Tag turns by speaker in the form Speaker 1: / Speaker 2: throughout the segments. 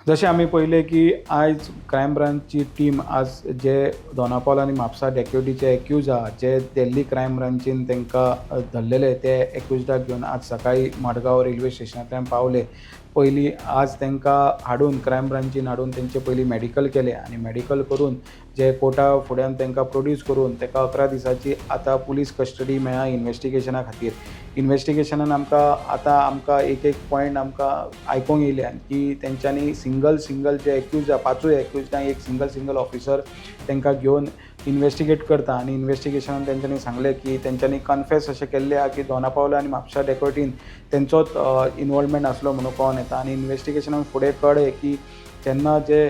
Speaker 1: जशें आमी पळयलें की आयज क्रायम ब्रांचची टीम आज जे दोनापावल आनी म्हापसा डेक्युटीचे एक्यूज आहा जे दिल्ली क्रायम ब्रांचीन तांकां धरलेले ते एक्युजडाक घेवन आज सकाळीं मडगांव रेल्वे स्टेशनांतल्यान पावले. पयलीं आज तांकां हाडून क्रायम ब्रांचीन हाडून तेंचे पयलीं मेडिकल केलें आनी मेडिकल करून जे कोर्टा फुड्यान तांकां प्रोड्यूस करून ताका 11 दिसांची आतां पुलीस कस्टडी मेळ्ळा इन्वेस्टिगेशना खातीर. इन्वेस्टिगेशनान आमकां एक पॉयंट आमकां आयकूंक येयल्यान की तेंच्यांनी सिंगल जे एक्यूज आहा 5 एक्यूजडांक एक सिंगल ऑफिसर तांकां घेवन इन्वेस्टिगेट करता आनी इन्वेस्टिगेशनान तेंच्यांनी सांगलें की तेंच्यांनी कन्फेस अशें केल्लें आहा की दोनापावला आनी म्हापसा डेकोटीन तेंचोच इनवॉल्वमेंट आसलो म्हणून कळोन येता. आनी इन्वेस्टिगेशनान फुडें कळ्ळें की तेन्ना जे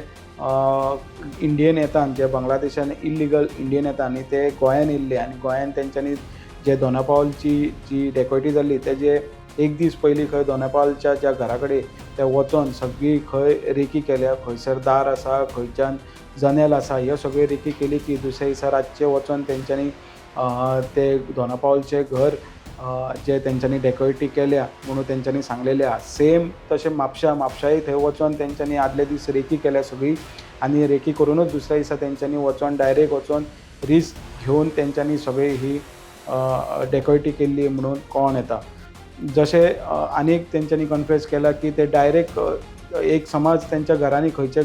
Speaker 1: इंडियन येतात जे बांगलादेशान इल्लिगल इंडियन येता आनी ते गोंयान येयल्ले आनी गोंयान तेंच्यांनी जे दोनापावलची जी डेकोयटी जाल्ली तेजे एक दीस पयलीं खंय दोनापावलच्या ज्या घरा कडेन ते वचोन सगळी खंय रेकी केल्या, खंयसर दार आसा, खंयच्यान जनेल आसा, ह्यो सगळ्यो रेकी केली की दुसऱ्या दिसा रातचे वचोन तेंच्यांनी ते दोनापावलचें घर जे तेंच्यांनी डेकोयटी केल्या म्हणून तेंच्यांनी सांगलेलें आहा. सेम तशें म्हापशाय थंय वचोन तेंच्यांनी आदले दीस रेकी केल्या सगळी आनी रेकी करूनच दुसऱ्या दिसा तेंच्यांनी वचोन डायरेक्ट वचोन रिस्क घेवन तेंच्यांनी सगळी ही डेकोयटी केल्ली म्हणून कळोन येता. जशें आनीक तेंच्यांनी कन्फेस केला की ते डायरेक्ट एक समज तेंच्या घरांनी खंयचें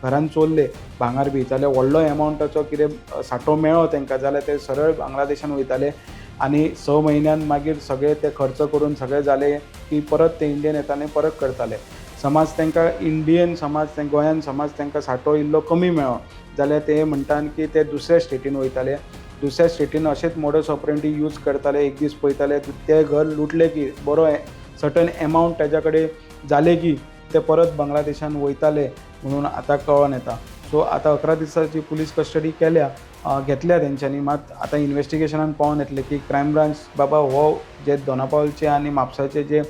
Speaker 1: घरान चोरलें भांगार बी जाल्यार व्हडलो एमावंटाचो कितें सांठो मेळ्ळो तांकां जाल्यार ते सरळ बांगलादेशान वयताले आनी 6 म्हयन्यान मागीर सगळे ते खर्च करून सगळे जाले की परत ते इंडियन येताले परत करताले. समज तांकां गोंयान समज तांकां सांठो इल्लो कमी मेळ्ळो जाल्यार ते म्हणटात की ते दुसऱ्या स्टेटीन वयताले. दुसऱ्या स्टेटीन अशेंच मोडस ऑपरेंडी यूज करताले. एक दीस पळयताले ते घर लुटले की बरो सर्टन एमावंट तेज्या कडेन जाले की ते परत बांगलादेशान वयताले म्हणून आतां कळोन येता. सो आतां 11 दिसांची पुलीस कस्टडी घेतल्या तेंच्यांनी. मात आतां इन्वेस्टिगेशनान पळोवन येतलें की क्रायम ब्रांच बाबा हो जे दोनापावलचे आनी म्हापसाचे जे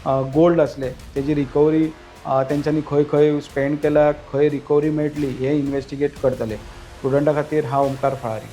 Speaker 1: गोल्ड आसले तेजी रिकवरी तेंच्यांनी खंय स्पेंड केला, खंय रिकवरी मेळटली हें इन्वेस्टिगेट करतले. स्टुडंटा खातीर हांव ओमकार फळारी.